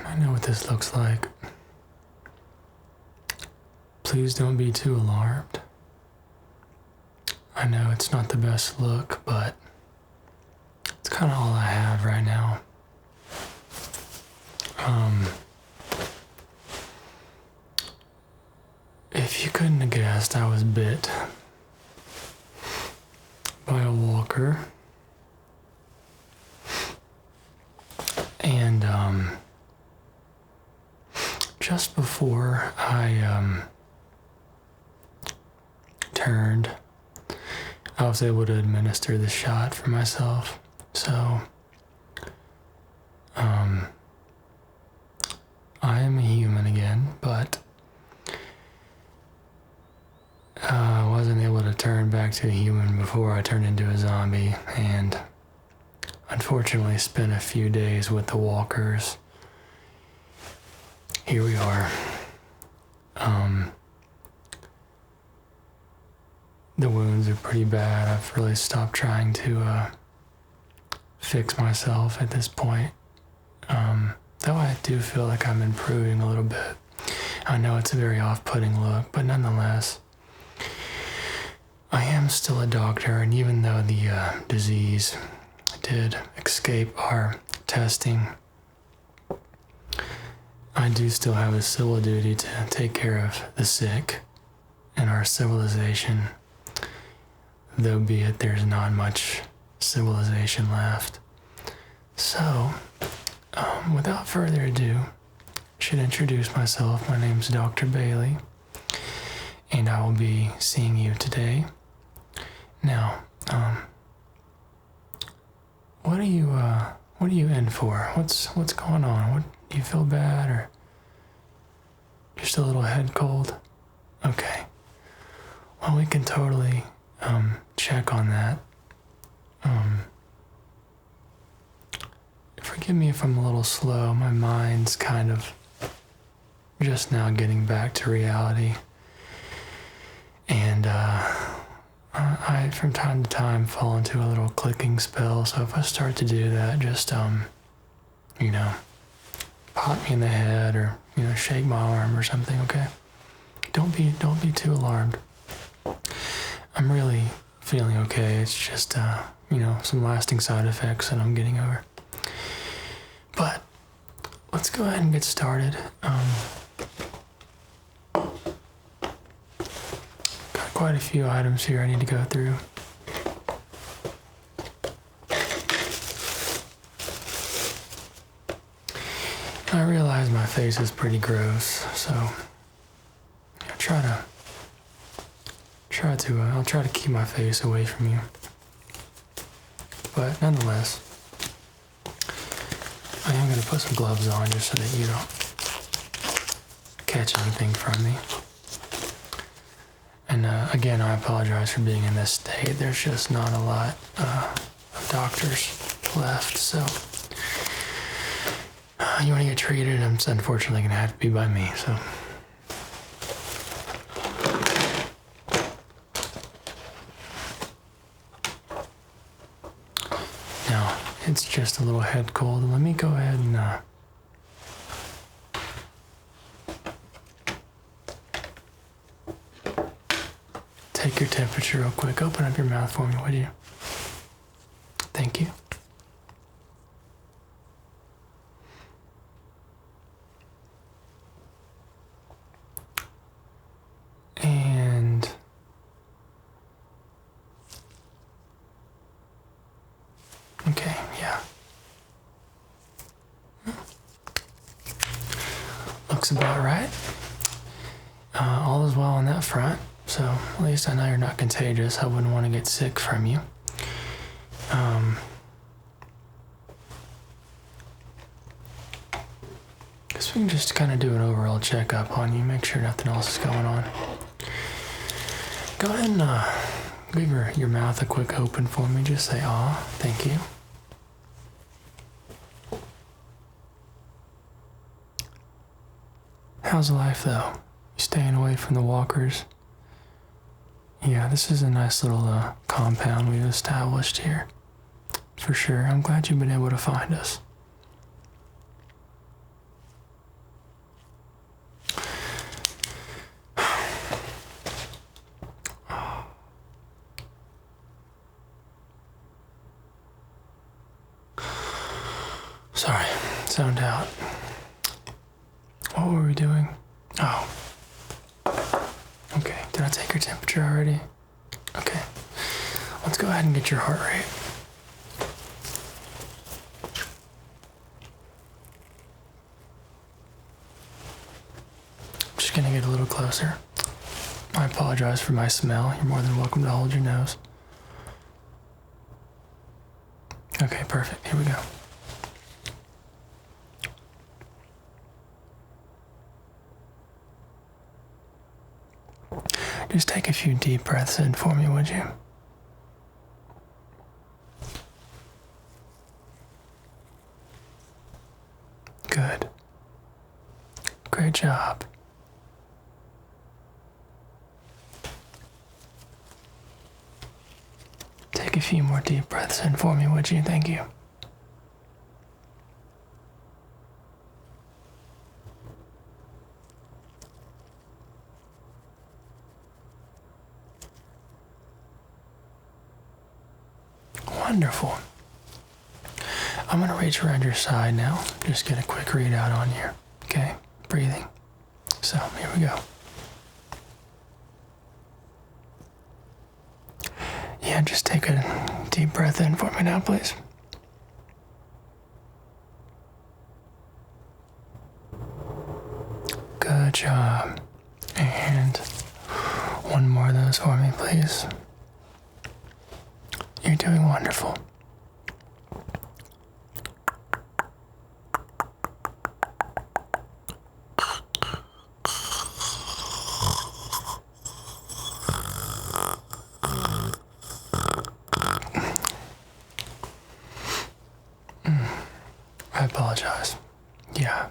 I know what this looks like. Please don't be too alarmed. I know it's not the best look, but it's kind of all I have right now. If you couldn't have guessed, I was bit by a walker. And just before I turned, I was able to administer the shot for myself. So I am a human again, but I wasn't able to turn back to a human before I turned into a zombie, and unfortunately spent a few days with the walkers. Here we are. The wounds are pretty bad. I've really stopped trying to fix myself at this point. Though I do feel like I'm improving a little bit. I know it's a very off-putting look, but nonetheless, I am still a doctor, and even though the disease did escape our testing, I do still have a civil duty to take care of the sick in our civilization, though be it there's not much civilization left. So, without further ado, I should introduce myself. My name's Dr. Bailey, and I will be seeing you today. Now, what are you in for? What's going on? What, do you feel bad or just a little head cold? Okay. Well, we can totally check on that. Forgive me if I'm a little slow. My mind's kind of just now getting back to reality. And I from time to time fall into a little clicking spell, so if I start to do that, just pop me in the head or shake my arm or something, okay? Don't be too alarmed. I'm really feeling okay. It's just some lasting side effects that I'm getting over. But let's go ahead and get started. Got quite a few items here I need to go through. I realize my face is pretty gross, so I'll try to keep my face away from you. But nonetheless, I am going to put some gloves on just so that you don't catch anything from me. And again, I apologize for being in this state. There's just not a lot of doctors left, so you want to get treated, it's unfortunately going to have to be by me, so. Now, it's just a little head cold. Let me go ahead and take your temperature real quick. Open up your mouth for me, would you? Thank you. And okay, yeah. Looks about right. All is well on that front. So at least I know you're not contagious. I wouldn't want to get sick from you. Guess we can just kind of do an overall checkup on you, make sure nothing else is going on. Go ahead and leave your mouth a quick open for me. Just say, "Aw, thank you." How's life though? You staying away from the walkers? Yeah, this is a nice little compound we've established here. For sure. I'm glad you've been able to find us. Sorry, zoned out. What were we doing? Oh. Okay, did I take your temperature already? Okay. Let's go ahead and get your heart rate. I'm just gonna get a little closer. I apologize for my smell. You're more than welcome to hold your nose. Okay, perfect. Here we go. Just take a few deep breaths in for me, would you? Good. Great job. Take a few more deep breaths in for me, would you? Thank you. Wonderful. I'm going to reach around your side now. Just get a quick readout on you. Okay? Breathing. So, here we go. Yeah, just take a deep breath in for me now, please. Good job. And one more of those for me, please. You're doing wonderful. I apologize. Yeah.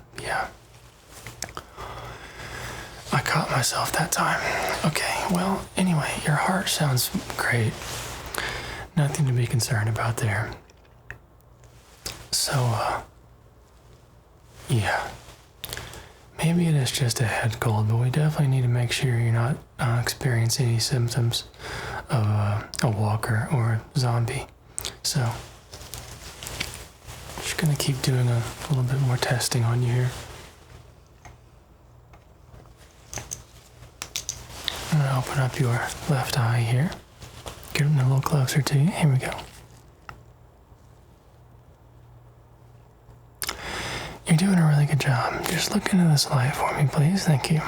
I caught myself that time. Okay, well, anyway, your heart sounds great. Nothing to be concerned about there. So, yeah. Maybe it is just a head cold, but we definitely need to make sure you're not experiencing any symptoms of a walker or a zombie. So, just gonna keep doing a little bit more testing on you here. I'm gonna open up your left eye here. Get it a little closer to you. Here we go. You're doing a really good job. Just look into this light for me, please. Thank you.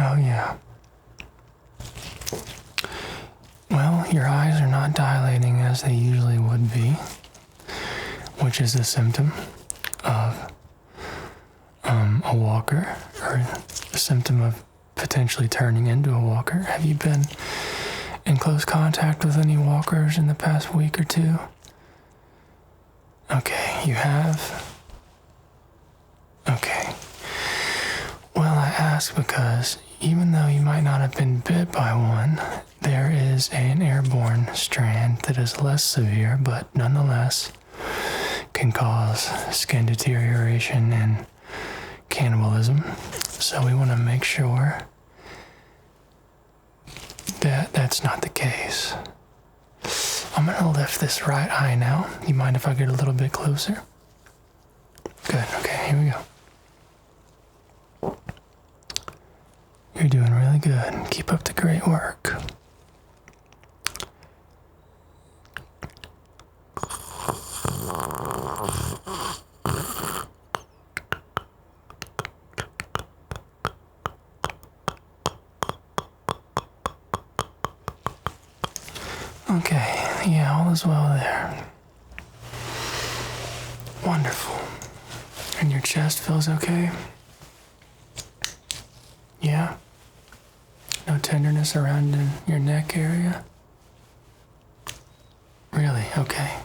Oh, yeah. Well, your eyes are not dilating as they usually would be, which is a symptom of a walker, or a symptom of potentially turning into a walker. Have you been in close contact with any walkers in the past week or two? Okay, you have? Okay. Well, I ask because even though you might not have been bit by one, there is an airborne strand that is less severe, but nonetheless can cause skin deterioration and cannibalism. So we want to make sure that that's not the case. I'm going to lift this right eye now. You mind if I get a little bit closer? Good. Okay, here we go. You're doing really good. Keep up the great work. Okay, yeah, all is well there. Wonderful. And your chest feels okay? Yeah? No tenderness around in your neck area? Really? Okay.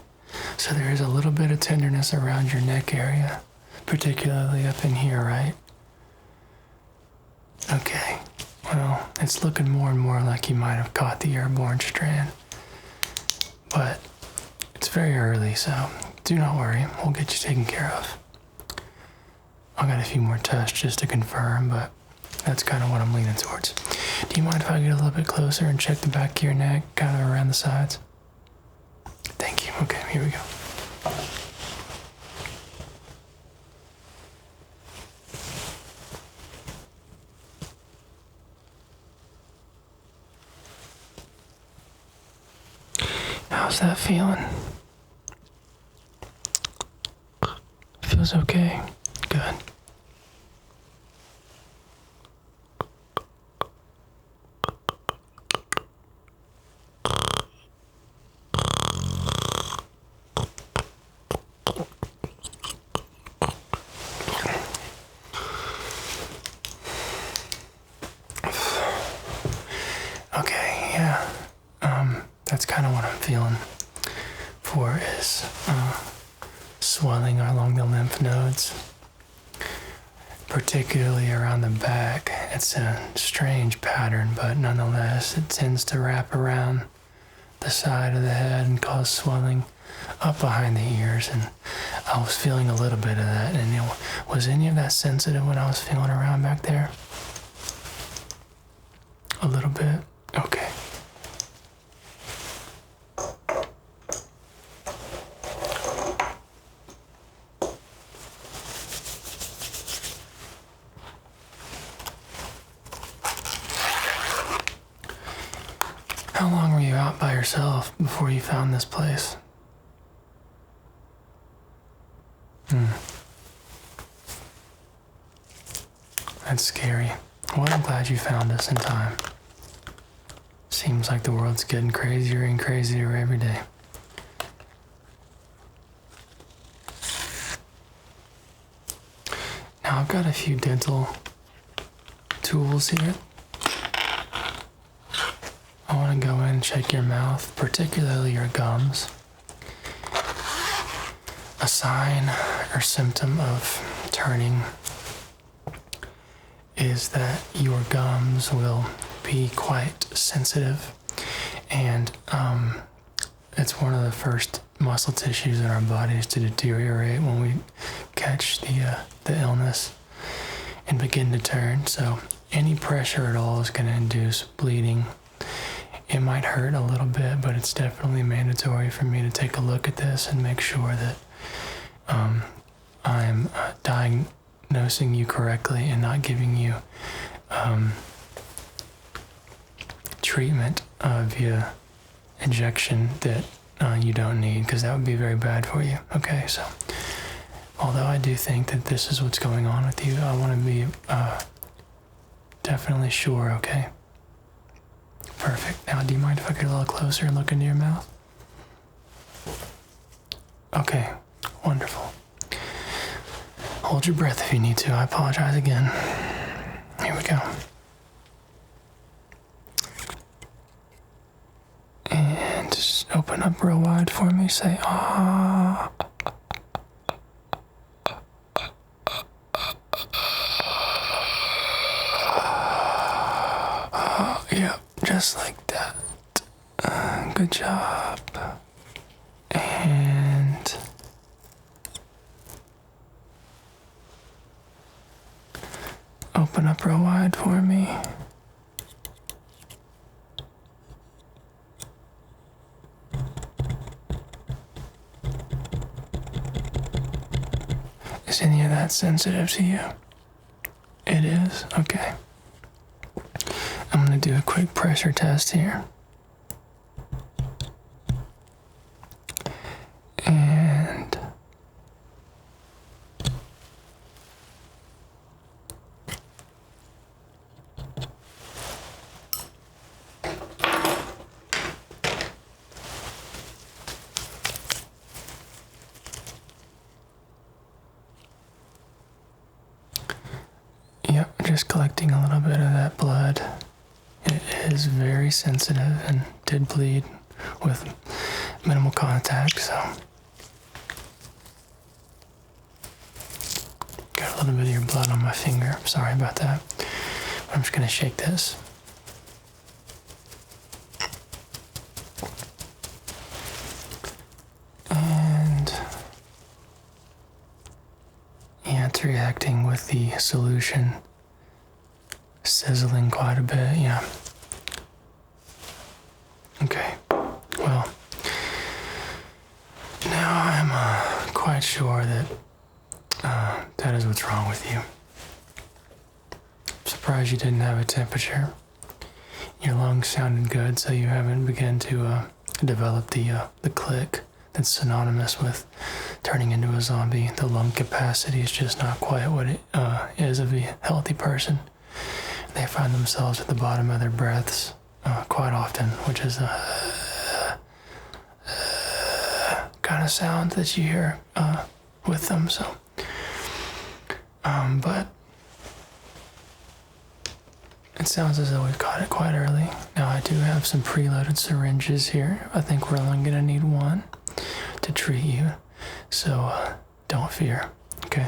So there is a little bit of tenderness around your neck area, particularly up in here, right? Okay. Well, it's looking more and more like you might have caught the airborne strand. But it's very early, so do not worry. We'll get you taken care of. I got a few more tests just to confirm, but that's kind of what I'm leaning towards. Do you mind if I get a little bit closer and check the back of your neck, kind of around the sides? Thank you. Okay, here we go. How's that feeling? Feels okay. Good. Okay, yeah. That's kind of what I'm feeling for is swelling along the lymph nodes, particularly around the back. It's a strange pattern, but nonetheless, it tends to wrap around the side of the head and cause swelling up behind the ears. And I was feeling a little bit of that. And was any of that sensitive when I was feeling around back there? A little bit? Okay. How long were you out by yourself before you found this place? That's scary. Well, I'm glad you found us in time. Seems like the world's getting crazier and crazier every day. Now I've got a few dental tools here. I want to go in and check your mouth, particularly your gums. A sign or symptom of turning is that your gums will be quite sensitive, and it's one of the first muscle tissues in our bodies to deteriorate when we catch the illness and begin to turn. So any pressure at all is going to induce bleeding. It might hurt a little bit, but it's definitely mandatory for me to take a look at this and make sure that I'm diagnosing you correctly and not giving you treatment via injection that you don't need, because that would be very bad for you. Okay, so although I do think that this is what's going on with you, I want to be definitely sure, okay? Perfect. Now, do you mind if I get a little closer and look into your mouth? Okay, wonderful. Hold your breath if you need to. I apologize again. Here we go. And just open up real wide for me. Say, ah. Yep, just like that. Good job. And open up real wide for me. Is any of that sensitive to you? It is? Okay. I'm going to do a quick pressure test here. And yep, just collecting a little bit of that blood. It is very sensitive and did bleed with minimal contact, so got a little bit of your blood on my finger. Sorry about that. But I'm just going to shake this. And yeah, it's reacting with the solution sizzling quite a bit, yeah. Okay, well, now I'm quite sure that that is what's wrong with you. I'm surprised you didn't have a temperature. Your lungs sounded good, so you haven't begun to develop the click that's synonymous with turning into a zombie. The lung capacity is just not quite what it is of a healthy person. They find themselves at the bottom of their breaths quite often, which is a kind of sound that you hear with them. So, but it sounds as though we've caught it quite early. Now I do have some preloaded syringes here. I think we're only going to need one to treat you. So don't fear, okay?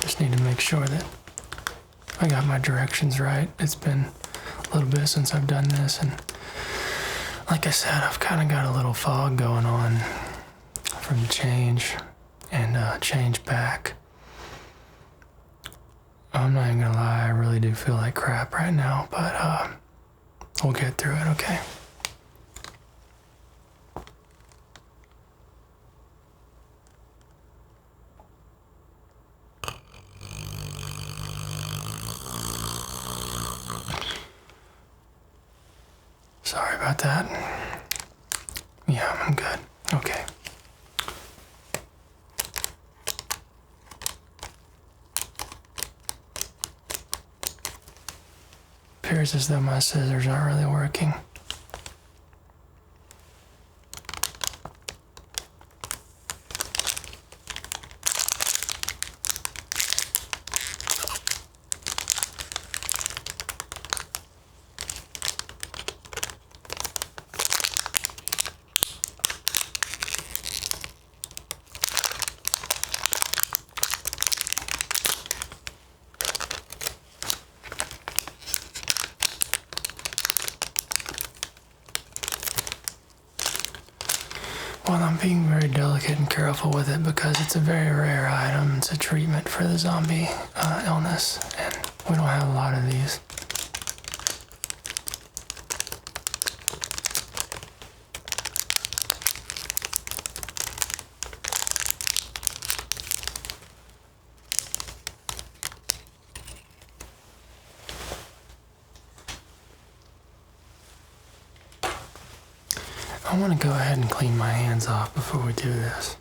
Just need to make sure that I got my directions right. It's been a little bit since I've done this, and like I said, I've kind of got a little fog going on from the change and change back. I'm not even gonna lie, I really do feel like crap right now, but we'll get through it, okay? Sorry about that. Yeah, I'm good. Okay. Appears as though my scissors aren't really working. Well, I'm being very delicate and careful with it because it's a very rare item. It's a treatment for the zombie illness, and we don't have a lot of these. I want to go ahead and clean my hands off before we do this.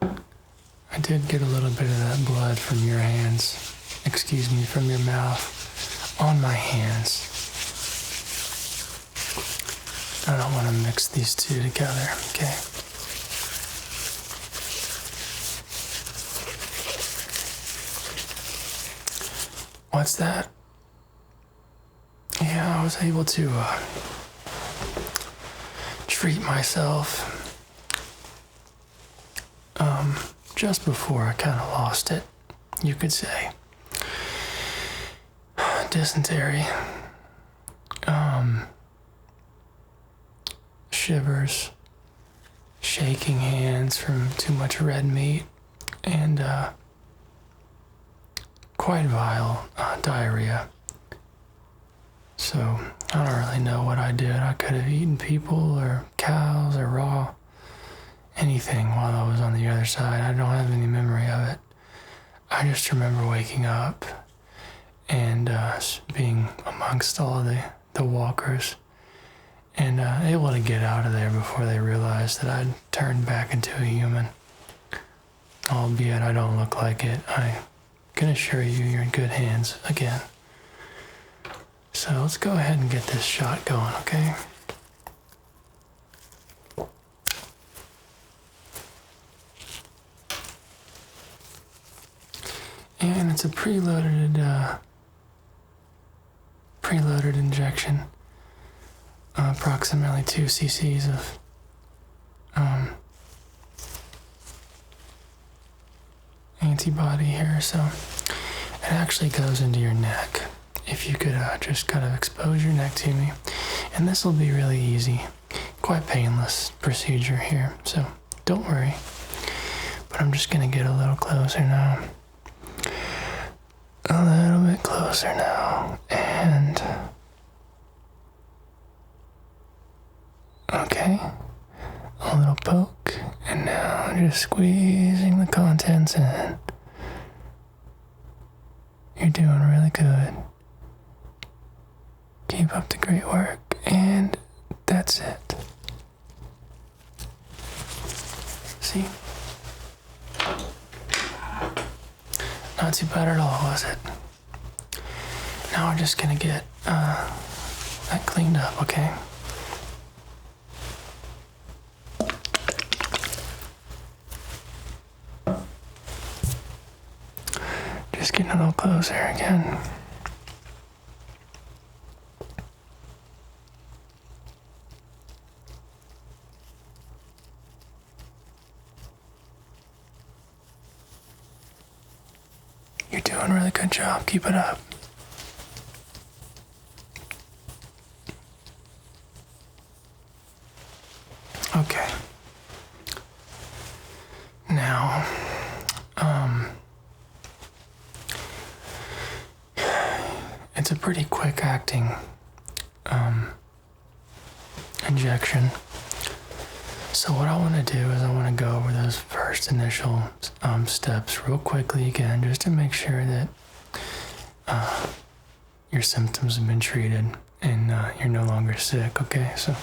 I did get a little bit of that blood from your hands, from your mouth, on my hands. I don't want to mix these two together, okay? What's that? Yeah, I was able to treat myself just before I kind of lost it, you could say. Dysentery, shivers, shaking hands from too much red meat, and quite vile diarrhea. So I don't really know what I did. I could have eaten people or cows or raw anything while I was on the other side. I don't have any memory of it. I just remember waking up and being amongst all the walkers and able to get out of there before they realized that I'd turned back into a human. Albeit I don't look like it, I can assure you you're in good hands again. So let's go ahead and get this shot going, okay? And it's a preloaded injection, approximately 2 cc's of antibody here. So It actually goes into your neck. If you could just kind of expose your neck to me. And this will be really easy. Quite painless procedure here, so don't worry. But I'm just going to get a little closer now. A little bit closer now. And... okay. A little poke. And now just squeezing the contents in. You're doing really good. Keep up the great work. And that's it. See? Not too bad at all, was it? Now we're just gonna get that cleaned up, okay? Just getting a little closer again. You're doing a really good job. Keep it up. Okay. Now, it's a pretty quick acting injection. So what I want to do is I want to go over those first initial steps real quickly again, just to make sure that your symptoms have been treated and you're no longer sick, okay? So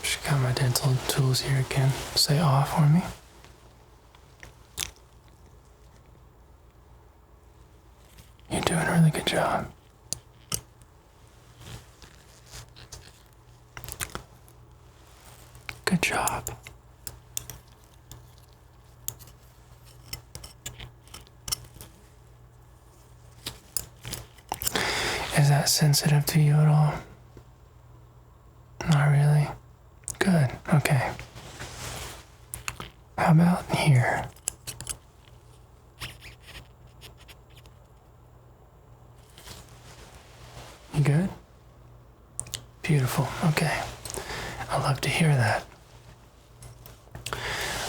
just got my dental tools here again. Say off for me. You're doing a really good job. Good job. Is that sensitive to you at all? Not really? Good, okay. How about here? You good? Beautiful, okay. I love to hear that.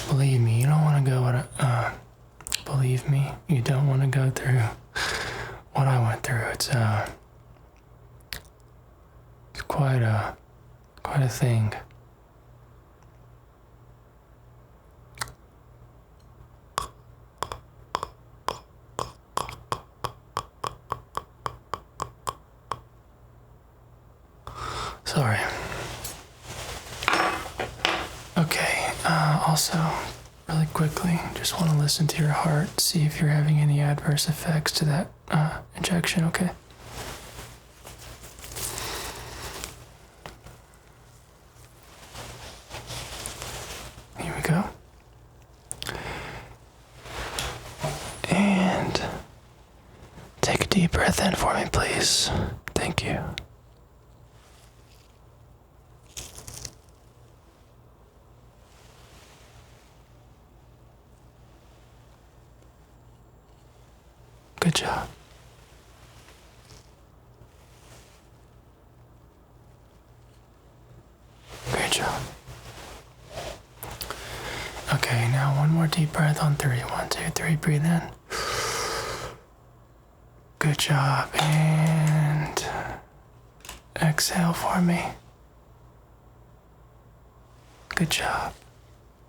Believe me, you don't want to go believe me, you don't want to go through what I went through. It's quite a thing. Sorry. Okay, also, really quickly, just want to listen to your heart, see if you're having any adverse effects to that injection, okay? Here we go. And take a deep breath in for me, please. Thank you. Good job. Great job. Okay, now one more deep breath on 3. 1, 2, 3, breathe in. Good job. And exhale for me. Good job.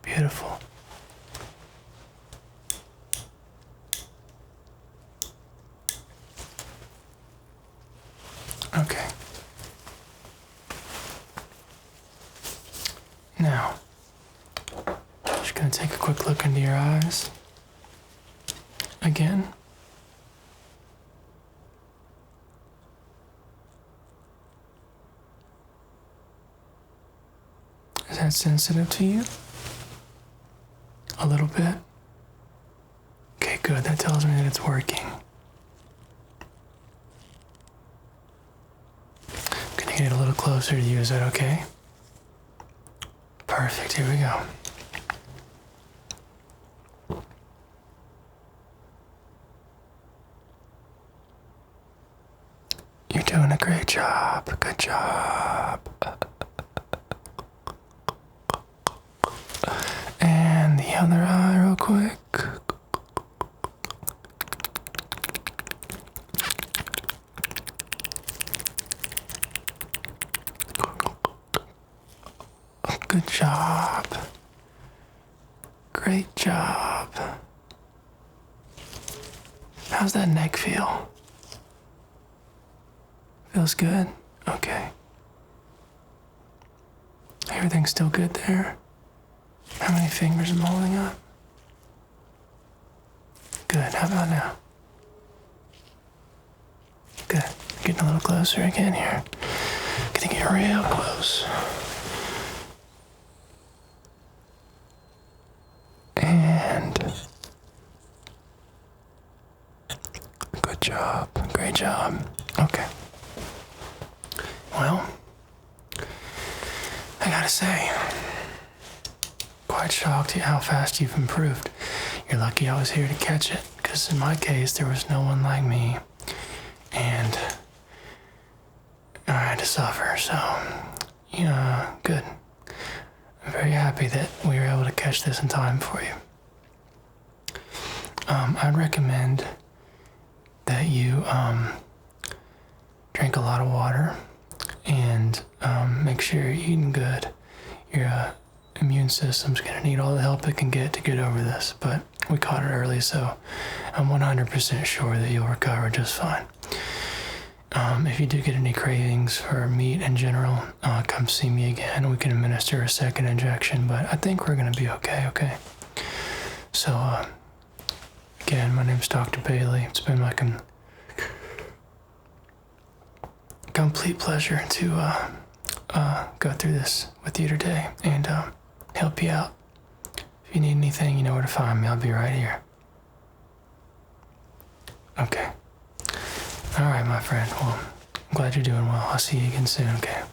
Beautiful. Okay. Now, just gonna take a quick look into your eyes. Again. Is that sensitive to you? A little bit? Okay, good. That tells me that it's working. Get a little closer to you, is that okay? Perfect. Here we go. You're doing a great job. Good job. And the other eye, real quick. Good job. Great job. How's that neck feel? Feels good? Okay. Everything's still good there? How many fingers am I holding up? Good. How about now? Good. Getting a little closer again here. Gonna get real close. And good job. Great job. Okay. Well, I gotta say, quite shocked at how fast you've improved. You're lucky I was here to catch it, because in my case, there was no one like me, and I had to suffer, so, yeah, good. I'm very happy that we were able to catch this in time for you. I'd recommend that you drink a lot of water and make sure you're eating good. Your immune system's going to need all the help it can get to get over this, but we caught it early, so I'm 100% sure that you'll recover just fine. If you do get any cravings for meat in general, come see me again. We can administer a second injection, but I think we're going to be okay? So, again, my name's Dr. Bailey. It's been my complete pleasure to go through this with you today and help you out. If you need anything, you know where to find me. I'll be right here. Okay. All right, my friend. Well, I'm glad you're doing well. I'll see you again soon, okay?